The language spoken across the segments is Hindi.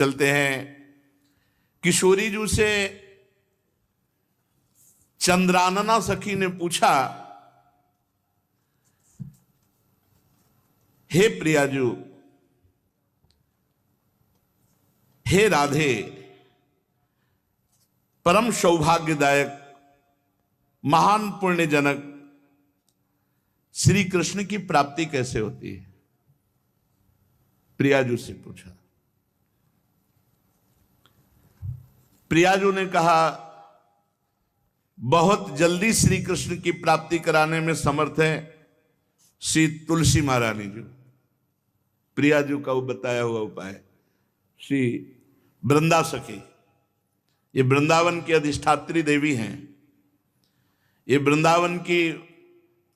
चलते हैं। किशोरी जी से चंद्रानना सखी ने पूछा, हे प्रियाजू, हे राधे, परम सौभाग्यदायक महान पुण्यजनक श्री कृष्ण की प्राप्ति कैसे होती है? प्रियाजू से पूछा। प्रियाजू ने कहा, बहुत जल्दी श्री कृष्ण की प्राप्ति कराने में समर्थ है श्री तुलसी महारानी जी। प्रियाजू का वो बताया हुआ उपाय श्री वृंदा सखी, ये वृंदावन की अधिष्ठात्री देवी हैं। ये वृंदावन की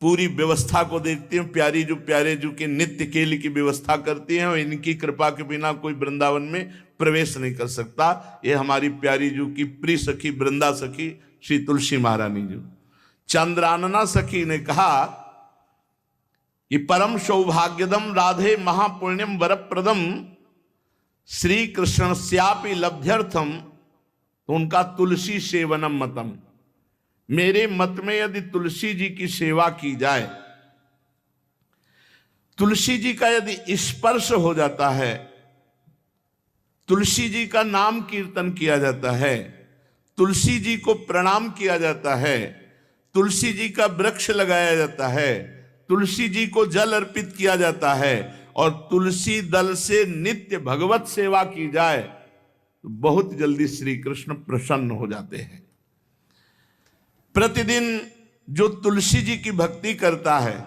पूरी व्यवस्था को देखती हैं। प्यारे जू के नित्य केली की व्यवस्था करती हैं और इनकी कृपा के बिना कोई वृंदावन में प्रवेश नहीं कर सकता। ये हमारी प्यारी जू की प्रिय सखी वृंदा सखी श्री तुलसी महारानी जी। चंद्रानना सखी ने कहा कि परम सौभाग्यदम राधे महापुण्यम वरप्रदम श्री कृष्ण स्यापि लब्ध्यर्थम, तो उनका तुलसी सेवनम मतम। मेरे मत में यदि तुलसी जी की सेवा की जाए, तुलसी जी का यदि स्पर्श हो जाता है, तुलसी जी का नाम कीर्तन किया जाता है, तुलसी जी को प्रणाम किया जाता है, तुलसी जी का वृक्ष लगाया जाता है, तुलसी जी को जल अर्पित किया जाता है और तुलसी दल से नित्य भगवत सेवा की जाए, तो बहुत जल्दी श्री कृष्ण प्रसन्न हो जाते हैं। प्रतिदिन जो तुलसी जी की भक्ति करता है,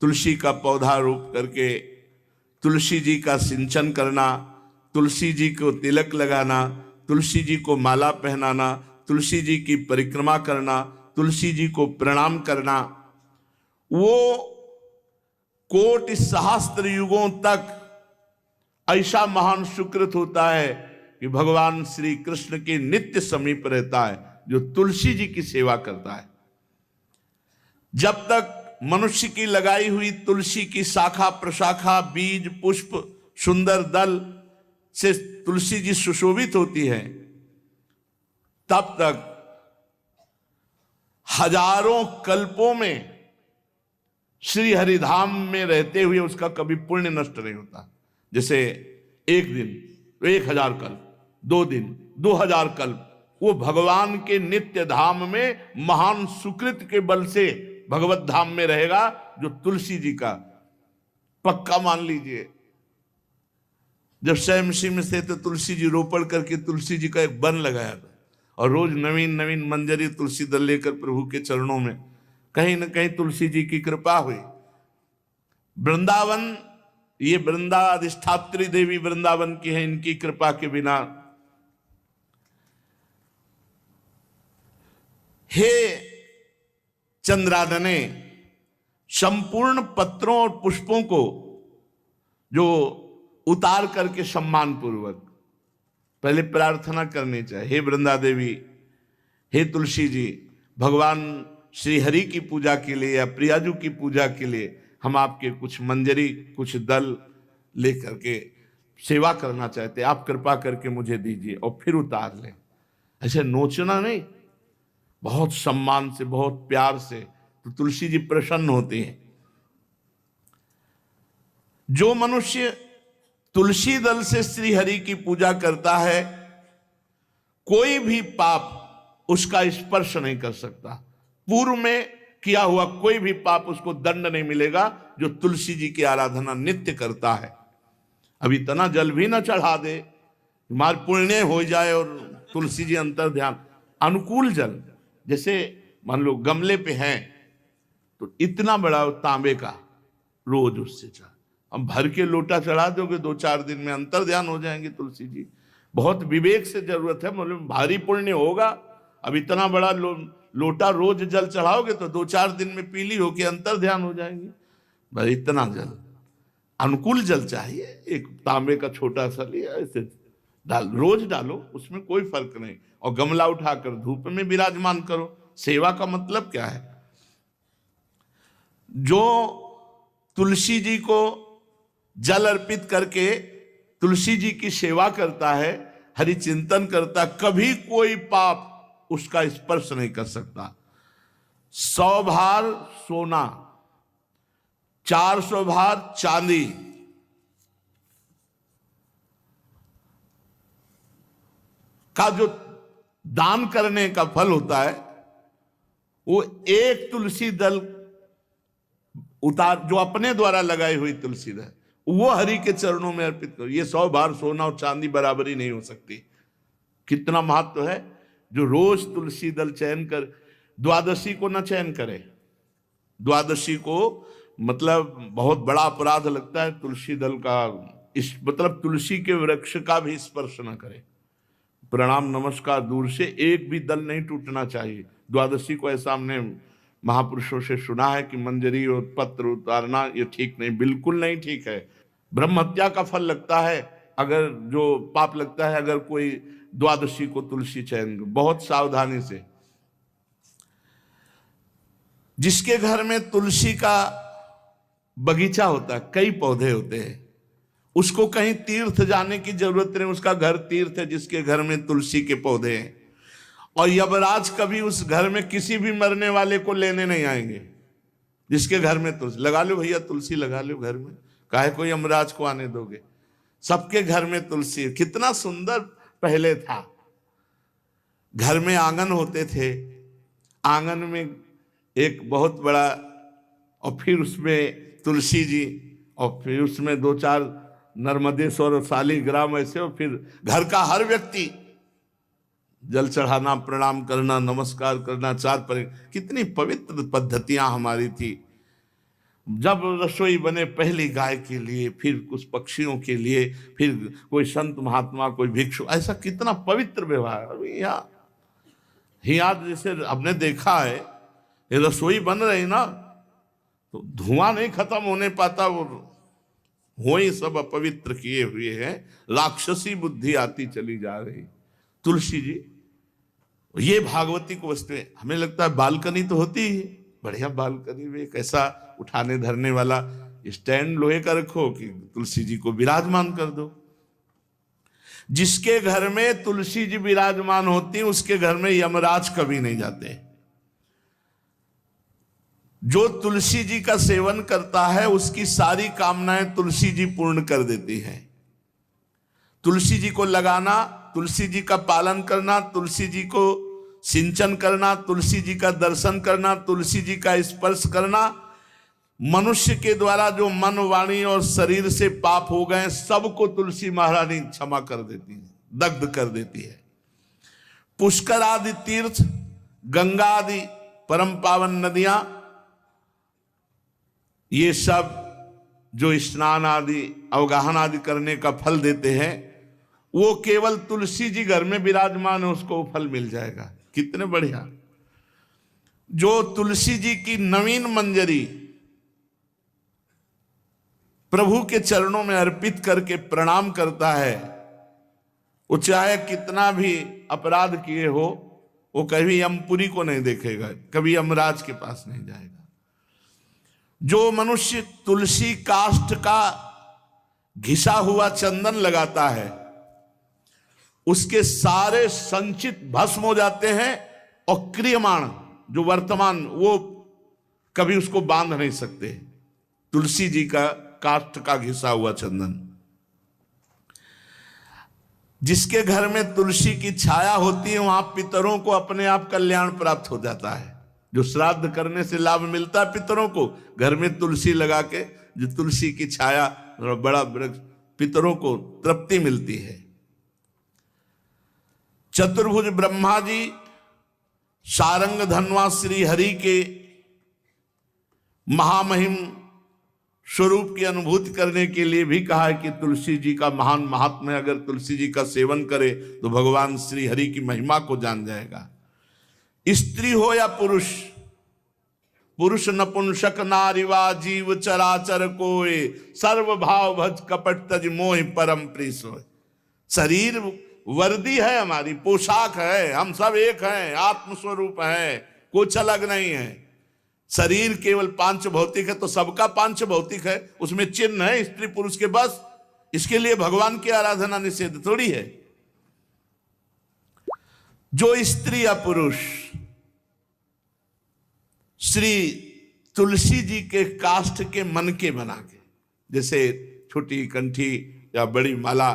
तुलसी का पौधा रोप करके तुलसी जी का सिंचन करना, तुलसी जी को तिलक लगाना, तुलसी जी को माला पहनाना, तुलसी जी की परिक्रमा करना, तुलसी जी को प्रणाम करना, वो कोटि सहस्त्र युगों तक ऐसा महान सुकृत होता है कि भगवान श्री कृष्ण के नित्य समीप रहता है जो तुलसी जी की सेवा करता है। जब तक मनुष्य की लगाई हुई तुलसी की शाखा प्रशाखा बीज पुष्प सुंदर दल से तुलसी जी सुशोभित होती है, तब तक हजारों कल्पों में श्री हरिधाम में रहते हुए उसका कभी पुण्य नष्ट नहीं होता। जैसे एक दिन 1000 कल्प, 2 दिन 2000 कल्प, वो भगवान के नित्य धाम में महान सुकृत के बल से भगवत धाम में रहेगा, जो तुलसी जी का पक्का मान लीजिए। जब स्वयंसी में से तो तुलसी जी रोपण करके तुलसी जी का एक वन लगाया था और रोज नवीन नवीन मंजरी तुलसी दल लेकर प्रभु के चरणों में, कहीं न कहीं तुलसी जी की कृपा हुई। वृंदावन, ये वृंदा अधिष्ठात्री देवी वृंदावन की है, इनकी कृपा के बिना। हे चंद्रानने, संपूर्ण पत्रों और पुष्पों को जो उतार करके सम्मान पूर्वक पहले प्रार्थना करनी चाहिए। हे वृंदा देवी, हे तुलसी जी, भगवान श्री हरि की पूजा के लिए या प्रियाजू की पूजा के लिए हम आपके कुछ मंजरी कुछ दल लेकर के सेवा करना चाहते हैं, आप कृपा करके मुझे दीजिए, और फिर उतार लें। ऐसे नोचना नहीं, बहुत सम्मान से बहुत प्यार से, तो तुलसी जी प्रसन्न होती हैं। जो मनुष्य तुलसी दल से श्री हरि की पूजा करता है, कोई भी पाप उसका स्पर्श नहीं कर सकता। पूर्व में किया हुआ कोई भी पाप उसको दंड नहीं मिलेगा, जो तुलसी जी की आराधना नित्य करता है। अब इतना जल भी ना चढ़ा दे, मार पुण्य हो जाए और तुलसी जी अंतर ध्यान। अनुकूल जल, जैसे मान लो गमले पे हैं तो इतना बड़ा तांबे का रोज उससे चढ़ा, अब भर के लोटा चढ़ा दोगे 2-4 दिन में अंतर ध्यान हो जाएंगे तुलसी जी। बहुत विवेक से जरूरत है, मतलब भारी पुण्य होगा। अब इतना बड़ा लोटा रोज जल चढ़ाओगे तो 2-4 दिन में पीली होके अंतर ध्यान हो जाएंगे। भाई इतना जल, अनुकूल जल चाहिए। एक तांबे का छोटा सा लिया, ऐसे रोज डालो, उसमें कोई फर्क नहीं। और गमला उठाकर धूप में विराजमान करो। सेवा का मतलब क्या है? जो तुलसी जी को जल अर्पित करके तुलसी जी की सेवा करता है, हरि चिंतन करता, कभी कोई पाप उसका स्पर्श नहीं कर सकता। 100 भार सोना, 400 भार चांदी का जो दान करने का फल होता है, वो एक तुलसी दल उतार, जो अपने द्वारा लगाई हुई तुलसी दल, वो हरि के चरणों में अर्पित करो। ये 100 भार सोना और चांदी बराबरी नहीं हो सकती। कितना महत्व है। जो रोज तुलसी दल चयन कर, द्वादशी को न चयन करे, द्वादशी को मतलब बहुत बड़ा अपराध लगता है तुलसी दल का, इस मतलब तुलसी के वृक्ष का भी स्पर्श न करे। प्रणाम नमस्कार दूर से, एक भी दल नहीं टूटना चाहिए। द्वादशी को ऐसा हमने महापुरुषों से सुना है कि मंजरी और पत्र उतारना ये ठीक नहीं, बिल्कुल नहीं ठीक है। ब्रह्म हत्या का फल लगता है, अगर जो पाप लगता है अगर कोई द्वादशी को तुलसी चयन, बहुत सावधानी से। जिसके घर में तुलसी का बगीचा होता है, कई पौधे होते हैं, उसको कहीं तीर्थ जाने की जरूरत नहीं, उसका घर तीर्थ है जिसके घर में तुलसी के पौधे हैं। और यमराज कभी उस घर में किसी भी मरने वाले को लेने नहीं आएंगे जिसके घर में तुलसी। लगा लो भैया तुलसी लगा लो घर में, काहे कोई यमराज को आने दोगे। सबके घर में तुलसी। कितना सुंदर पहले था, घर में आंगन होते थे, आंगन में एक बहुत बड़ा, और फिर उसमें तुलसी जी, और फिर उसमें 2-4 नर्मदेश्वर और शालिग्राम ऐसे, और फिर घर का हर व्यक्ति जल चढ़ाना, प्रणाम करना, नमस्कार करना, 4 पर। कितनी पवित्र पद्धतियां हमारी थी। जब रसोई बने पहली गाय के लिए, फिर कुछ पक्षियों के लिए, फिर कोई संत महात्मा, कोई भिक्षु, ऐसा कितना पवित्र व्यवहार। यहाँ जैसे हमने देखा है, ये रसोई बन रही ना तो धुआं नहीं खत्म होने पाता, वो हो ही सब अपवित्र किए हुए हैं, राक्षसी बुद्धि आती चली जा रही। तुलसी जी, ये भागवती को वस्तु है। हमें लगता है बालकनी तो होती ही, बढ़िया बालकनी में एक ऐसा उठाने धरने वाला स्टैंड लोहे का रखो कि तुलसी जी को विराजमान कर दो। जिसके घर में तुलसी जी विराजमान होती है उसके घर में यमराज कभी नहीं जाते। जो तुलसी जी का सेवन करता है उसकी सारी कामनाएं तुलसी जी पूर्ण कर देती हैं। तुलसी जी को लगाना, तुलसी जी का पालन करना, तुलसी जी को सिंचन करना, तुलसी जी का दर्शन करना, तुलसी जी का स्पर्श करना, मनुष्य के द्वारा जो मन, वाणी और शरीर से पाप हो गए सबको तुलसी महारानी क्षमा कर देती है, दग्ध कर देती है। पुष्कर आदि तीर्थ, गंगा आदि परम पावन नदियां, ये सब जो स्नान आदि अवगाहन आदि करने का फल देते हैं, वो केवल तुलसी जी घर में विराजमान है उसको फल मिल जाएगा। कितने बढ़िया। जो तुलसी जी की नवीन मंजरी प्रभु के चरणों में अर्पित करके प्रणाम करता है, वो चाहे कितना भी अपराध किए हो, वो कभी यमपुरी को नहीं देखेगा, कभी यमराज के पास नहीं जाएगा। जो मनुष्य तुलसी काष्ठ का घिसा हुआ चंदन लगाता है उसके सारे संचित भस्म हो जाते हैं, और क्रियमाण जो वर्तमान वो कभी उसको बांध नहीं सकते। तुलसी जी का काष्ठ का घिसा हुआ चंदन। जिसके घर में तुलसी की छाया होती है वहां पितरों को अपने आप कल्याण प्राप्त हो जाता है। जो श्राद्ध करने से लाभ मिलता है पितरों को, घर में तुलसी लगा के जो तुलसी की छाया, बड़ा वृक्ष, पितरों को तृप्ति मिलती है। चतुर्भुज ब्रह्मा जी सारंग धनवा श्री हरि के महामहिम स्वरूप की अनुभूति करने के लिए भी कहा है कि तुलसी जी का महान महात्म्य, अगर तुलसी जी का सेवन करे तो भगवान श्री हरि की महिमा को जान जाएगा। स्त्री हो या पुरुष, पुरुष नपुंसक नारीवा जीव चराचर कोय, सर्व भाव भज कपट तज मोहि परम प्रिय सोय। शरीर वर्दी है, हमारी पोशाक है, हम सब एक हैं, आत्मस्वरूप है, कुछ अलग नहीं है। शरीर केवल 5 भौतिक है तो सबका 5 भौतिक है, उसमें चिन्ह है स्त्री पुरुष के, बस इसके लिए भगवान की आराधना निषेध थोड़ी है। जो स्त्री या पुरुष श्री तुलसी जी के काष्ठ के मन के बना के, जैसे छोटी कंठी या बड़ी माला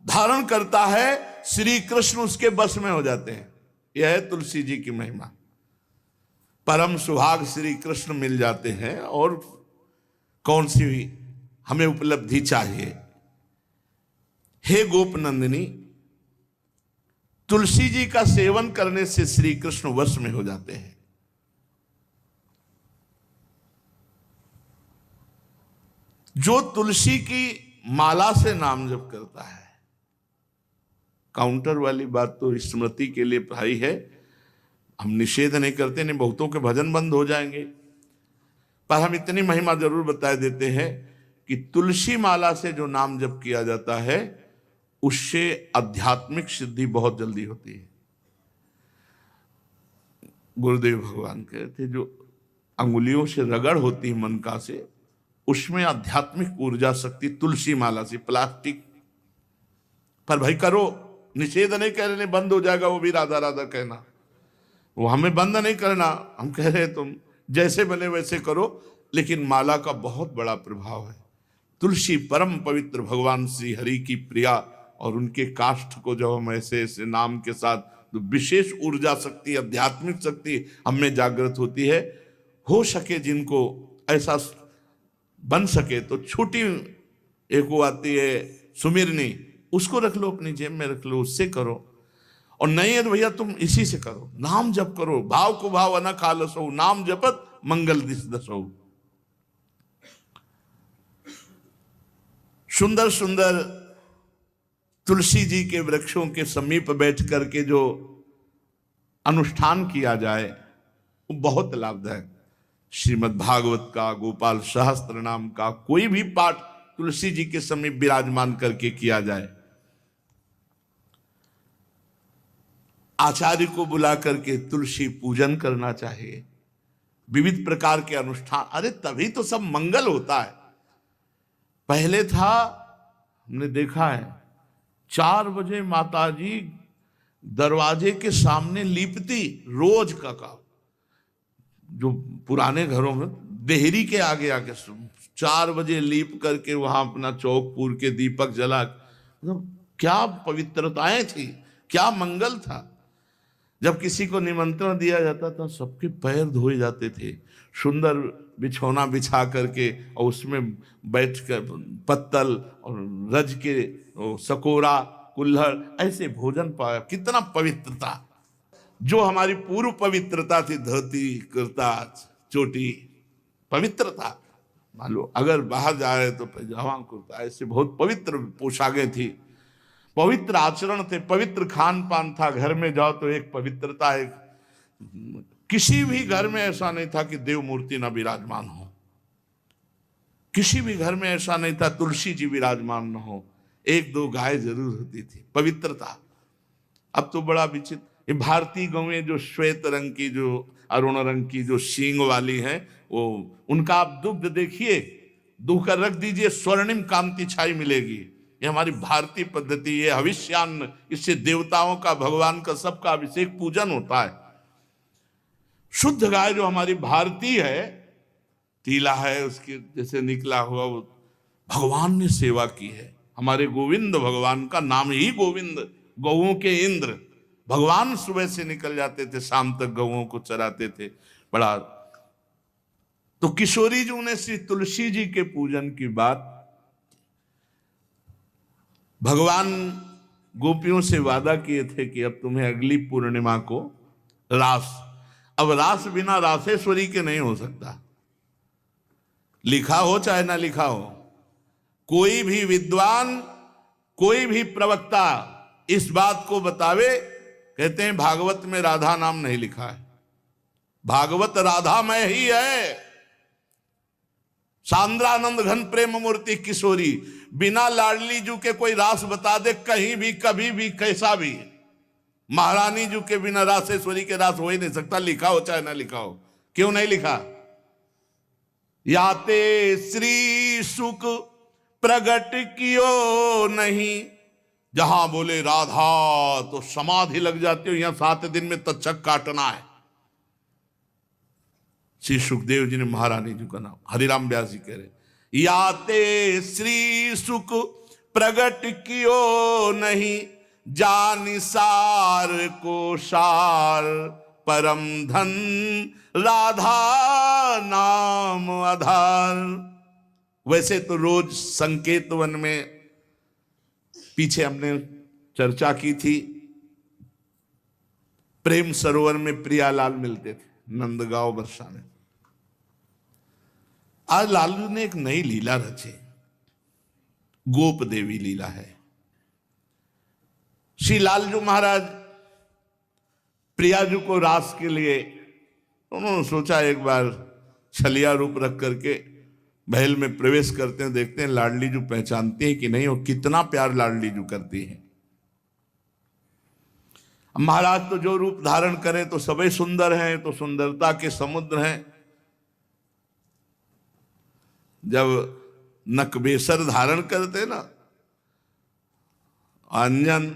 धारण करता है, श्री कृष्ण उसके बस में हो जाते हैं। यह है तुलसी जी की महिमा। परम सुभाग श्री कृष्ण मिल जाते हैं, और कौन सी हमें उपलब्धि चाहिए। हे गोपनंदिनी, तुलसी जी का सेवन करने से श्री कृष्ण वश में हो जाते हैं। जो तुलसी की माला से नाम जप करता है, काउंटर वाली बात तो स्मृति के लिए भाई है, हम निषेध नहीं करते, नहीं बहुतों के भजन बंद हो जाएंगे, पर हम इतनी महिमा जरूर बता देते हैं कि तुलसी माला से जो नाम जप किया जाता है उससे आध्यात्मिक सिद्धि बहुत जल्दी होती है। गुरुदेव भगवान कहते, जो अंगुलियों से रगड़ होती है मन का से, उसमें आध्यात्मिक ऊर्जा शक्ति तुलसी माला से। प्लास्टिक पर भाई करो, निषेध नहीं कह रहे, बंद हो जाएगा वो भी राधा राधा कहना, वो हमें बंद नहीं करना। हम कह रहे तुम जैसे बने वैसे करो, लेकिन माला का बहुत बड़ा प्रभाव है। तुलसी परम पवित्र भगवान श्री हरि की प्रिया, और उनके काष्ठ को जब हम ऐसे ऐसे नाम के साथ, तो विशेष ऊर्जा शक्ति, आध्यात्मिक शक्ति हमें जागृत होती है। हो सके जिनको ऐसा बन सके तो छोटी एक वो आती है सुमिरनी, उसको रख लो, अपनी जेब में रख लो, उससे करो। और नहीं है तो भैया तुम इसी से करो, नाम जप करो। भाव को भाव अना खालसो, नाम जपत मंगल दिस दसो। सुंदर सुंदर तुलसी जी के वृक्षों के समीप बैठ करके जो अनुष्ठान किया जाए वो बहुत लाभदायक। श्रीमद् भागवत का, गोपाल सहस्त्र नाम का कोई भी पाठ तुलसी जी के समीप विराजमान करके किया जाए, आचार्य को बुला करके तुलसी पूजन करना चाहिए, विविध प्रकार के अनुष्ठान। अरे तभी तो सब मंगल होता है। पहले था, हमने देखा है, 4 बजे माताजी दरवाजे के सामने लीपती, रोज का काम। जो पुराने घरों में देहरी के आगे आके 4 बजे लीप करके वहां अपना चौक के दीपक जला, मतलब क्या पवित्रताएं थी, क्या मंगल था। जब किसी को निमंत्रण दिया जाता था, सबके पैर धोए जाते थे, सुंदर बिछौना बिछा करके, और उसमें बैठ कर पत्तल और रज के सकोरा कुल्हड़ ऐसे भोजन पाया। कितना पवित्रता, जो हमारी पूर्व पवित्रता थी, धोती कुर्ता चोटी, पवित्रता। मान लो अगर बाहर जा रहे तो पैजामा कुर्ता, ऐसे बहुत पवित्र पोशाकें थी, पवित्र आचरण थे, पवित्र खान पान था। घर में जाओ तो एक पवित्रता, एक किसी भी घर में ऐसा नहीं था कि देव मूर्ति न विराजमान हो, किसी भी घर में ऐसा नहीं था तुलसी जी विराजमान न हो, 1-2 गाय जरूर होती थी, पवित्रता। अब तो बड़ा विचित्र, ये भारतीय गौएं जो श्वेत रंग की, जो अरुण रंग की, जो सींग वाली हैं, वो उनका आप दुग्ध देखिए, दूह कर रख दीजिए, स्वर्णिम कांति छाई मिलेगी। ये हमारी भारतीय पद्धति, ये हविष्यान्न, इससे देवताओं का, भगवान का, सबका अभिषेक पूजन होता है। शुद्ध गाय जो हमारी भारतीय है, तीला है उसके जैसे निकला हुआ, वो भगवान ने सेवा की है। हमारे गोविंद भगवान का नाम ही गोविंद, गौओं के इंद्र। भगवान सुबह से निकल जाते थे, शाम तक गौओं को चराते थे। बड़ा तो किशोरी जी ने श्री तुलसी जी के पूजन की बात, भगवान गोपियों से वादा किए थे कि अब तुम्हें अगली पूर्णिमा को रास, अब रास बिना रासेश्वरी के नहीं हो सकता। लिखा हो चाहे ना लिखा हो, कोई भी विद्वान, कोई भी प्रवक्ता इस बात को बतावे, कहते हैं भागवत में राधा नाम नहीं लिखा है, भागवत राधामय ही है। सांद्रानंद घन प्रेम मूर्ति किशोरी, बिना लाडली जू के कोई रास बता दे कहीं भी, कभी भी, कैसा भी। महारानी जू के बिना रासेश्वरी के रास हो ही नहीं सकता, लिखा हो चाहे ना लिखा हो। क्यों नहीं लिखा? याते श्री सुख प्रगट कियो नहीं। जहां बोले राधा तो समाधि लग जाती हो, यहां 7 दिन में तक्षक काटना है। श्री सुखदेव जी ने महारानी जी का नाम, हरिराम व्यास जी कह रहे, याते श्री सुख प्रगट कियो नहीं, जानि सार को सार परम धन, राधा नाम आधार। वैसे तो रोज संकेत वन में पीछे हमने चर्चा की थी, प्रेम सरोवर में प्रियालाल मिलते थे नंदगांव वर्षा में। आज लालू ने एक नई लीला रची, गोप देवी लीला है। श्री लालजू महाराज प्रियाजू को रास के लिए उन्होंने सोचा एक बार छलिया रूप रख करके महल में प्रवेश करते हैं, देखते हैं लाडली जू पहचानती है कि नहीं, और कितना प्यार लाडली जू करती है। महाराज तो जो रूप धारण करें तो सभी सुंदर हैं, तो सुंदरता के समुद्र हैं। जब नकबेसर धारण करते ना, अंजन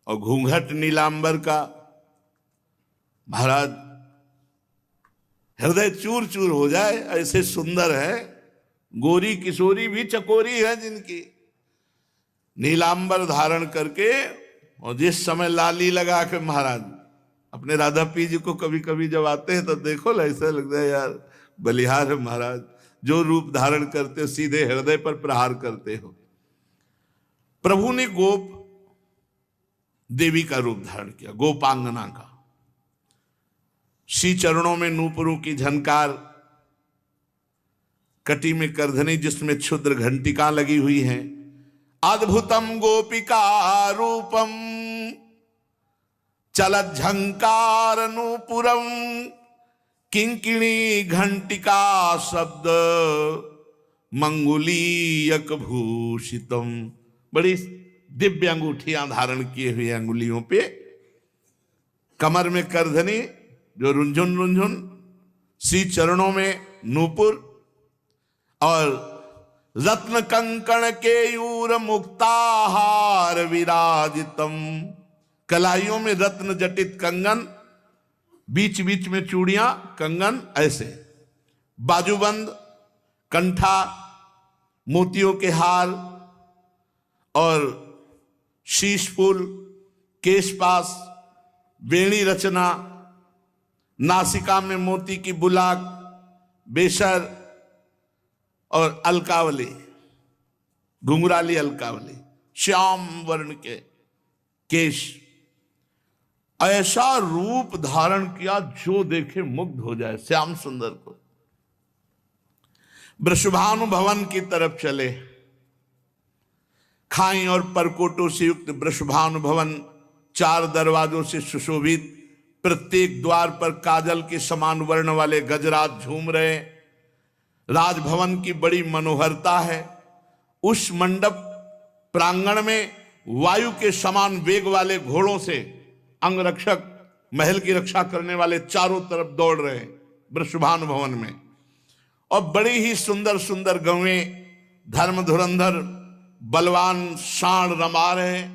और घूंघट नीलांबर का, महाराज हृदय चूर चूर हो जाए, ऐसे सुंदर है। गोरी किशोरी भी चकोरी है जिनकी, नीलांबर धारण करके। और जिस समय लाली लगा के महाराज अपने राधा पी जी को कभी कभी जब आते हैं तो देखो ऐसा लगता है यार बलिहार है महाराज, जो रूप धारण करते हो सीधे हृदय पर प्रहार करते हो। प्रभु ने गोप देवी का रूप धारण किया, गोपांगना का। श्री चरणों में नूपुरों की झनकार, कटी में करधनी जिसमें क्षुद्र घंटिका लगी हुई हैं। अद्भुतम गोपिका रूपम चलत झंकार नूपुरम, किंकिणी घंटिका शब्द मंगुलीयक भूषितम। बड़ी दिव्य अंगूठियां धारण किए हुए अंगुलियों पे, कमर में करधनी जो रुंझुन रुंझुन, श्री चरणों में नूपुर, और रत्न कंकण के यूर मुक्ताहार विराजितम। कलाइयों में रत्न जटित कंगन, बीच बीच में चूड़ियां कंगन, ऐसे बाजूबंद, कंठा, मोतियों के हार और शीश फूल, केशपास, वेणी रचना, नासिका में मोती की बुलाक, बेशर और अलकावली, घुंघराली अलकावली, श्याम वर्ण के केश। ऐसा रूप धारण किया जो देखे मुग्ध हो जाए श्याम सुंदर को। वृषभानु भवन की तरफ चले। खाई और परकोटों से युक्त वृषभानु भवन 4 दरवाजों से सुशोभित, प्रत्येक द्वार पर काजल के समान वर्ण वाले गजराज झूम रहे। राजभवन की बड़ी मनोहरता है। उस मंडप प्रांगण में वायु के समान वेग वाले घोड़ों से अंगरक्षक महल की रक्षा करने वाले चारों तरफ दौड़ रहे हैं वृषभानु भवन में। और बड़ी ही सुंदर सुंदर गौएं, धर्म धुरंधर बलवान सांड रमा रहे हैं।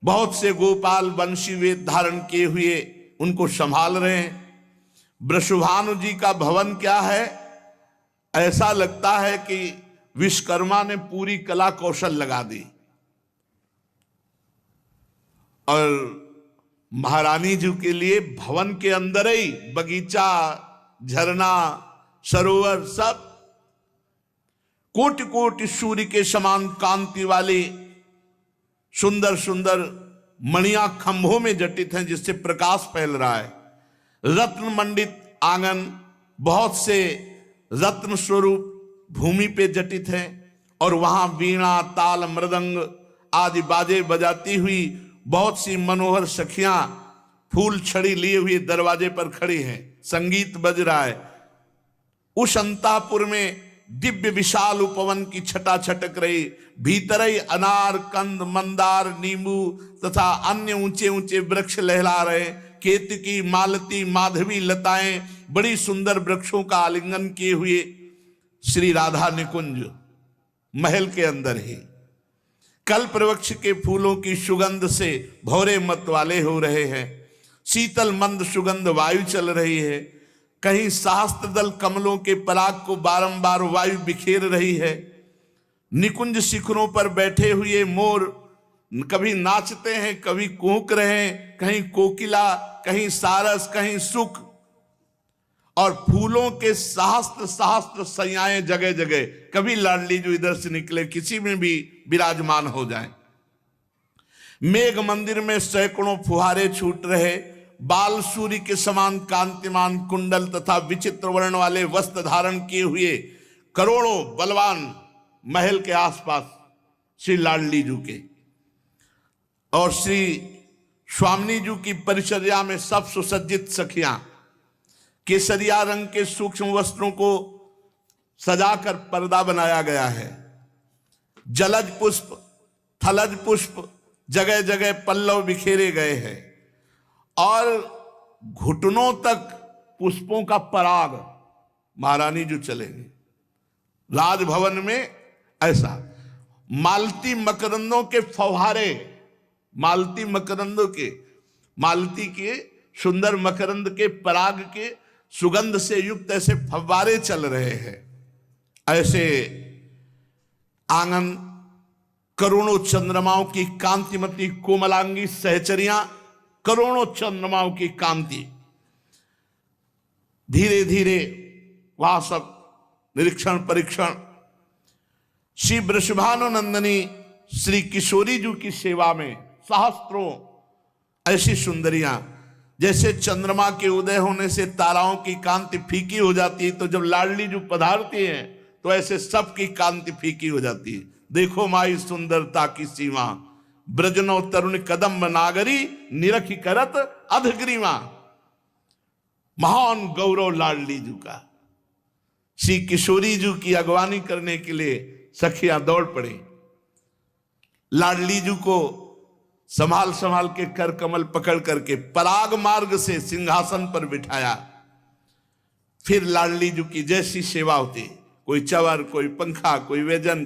बहुत से गोपाल बंशी वेद धारण किए हुए उनको संभाल रहे हैं। वृषभानु जी का भवन क्या है, ऐसा लगता है कि विश्वकर्मा ने पूरी कला कौशल लगा दी। और महारानी जी के लिए भवन के अंदर ही बगीचा, झरना, सरोवर, सब कोटि कोटि सूर्य के समान कांति वाली सुंदर सुंदर मणियां खंभों में जटित हैं, जिससे प्रकाश फैल रहा है। रत्न मंडित आंगन, बहुत से रत्न स्वरूप भूमि पे जटित हैं। और वहां वीणा, ताल, मृदंग आदि बाजे बजाती हुई बहुत सी मनोहर सखियां फूल छड़ी लिए हुए दरवाजे पर खड़ी हैं, संगीत बज रहा है। उस अंतापुर में दिव्य विशाल उपवन की छटा छटक रही। भीतर ही अनार, कंद, मंदार, नींबू तथा अन्य ऊंचे ऊंचे वृक्ष लहला रहे। केतकी, मालती, माधवी लताएं बड़ी सुंदर वृक्षों का आलिंगन किए हुए श्री राधा निकुंज महल के अंदर ही। कल्प वृक्ष के फूलों की सुगंध से भौरे मत वाले हो रहे हैं। शीतल मंद सुगंध वायु चल रही है। कहीं सहस्त्र दल कमलों के पराग को बारंबार वायु बिखेर रही है। निकुंज शिखरों पर बैठे हुए मोर कभी नाचते हैं, कभी कूक रहे हैं, कहीं कोकिला, कहीं सारस, कहीं सुख, और फूलों के सहस्त्र सहस्त्र सैयाएं जगह जगह। कभी लाडली जो इधर से निकले, किसी में भी विराजमान हो जाए। मेघ मंदिर में सैकड़ों फुहारे छूट रहे। बाल सूर्य के समान कांतिमान कुंडल तथा विचित्र वर्ण वाले वस्त्र धारण किए हुए करोड़ों बलवान महल के आसपास श्री लाडली जू के और श्री स्वामिनी जू की परिचर्या में सब सुसज्जित सखियां केसरिया रंग के सूक्ष्म वस्त्रों को सजाकर पर्दा बनाया गया है। जलज पुष्प, थलज पुष्प, जगह जगह पल्लव बिखेरे गए हैं और घुटनों तक पुष्पों का पराग महारानी जो चलेंगे। राजभवन में ऐसा मालती मकरंदों के फव्वारे, मालती मकरंदों के, मालती के सुंदर मकरंद के पराग के सुगंध से युक्त ऐसे फव्वारे चल रहे हैं। ऐसे आंगन करोड़ों चंद्रमाओं की कांतिमती कोमलांगी सहचरियां, करोड़ों चंद्रमाओं की कांति। धीरे धीरे वहां सब निरीक्षण परीक्षण। श्री वृषभानुनंदनी श्री किशोरी जी की सेवा में सहस्त्रों ऐसी सुंदरियां, जैसे चंद्रमा के उदय होने से ताराओं की कांति फीकी हो जाती है, तो जब लाडली जो पधारती है तो ऐसे सबकी कांति फीकी हो जाती है। देखो माई सुंदरता की सीमा, ब्रजनो तरुण कदम नागरी, निरखी करत अधग्रीवा। महान गौरव लाडली जू का। श्री किशोरी जू की अगवानी करने के लिए सखियां दौड़ पड़ी। लाडली जू को संभाल संभाल के कर कमल पकड़ करके पराग मार्ग से सिंहासन पर बिठाया। फिर लाडली जू की जैसी सेवा होती, कोई चवर, कोई पंखा, कोई व्यजन,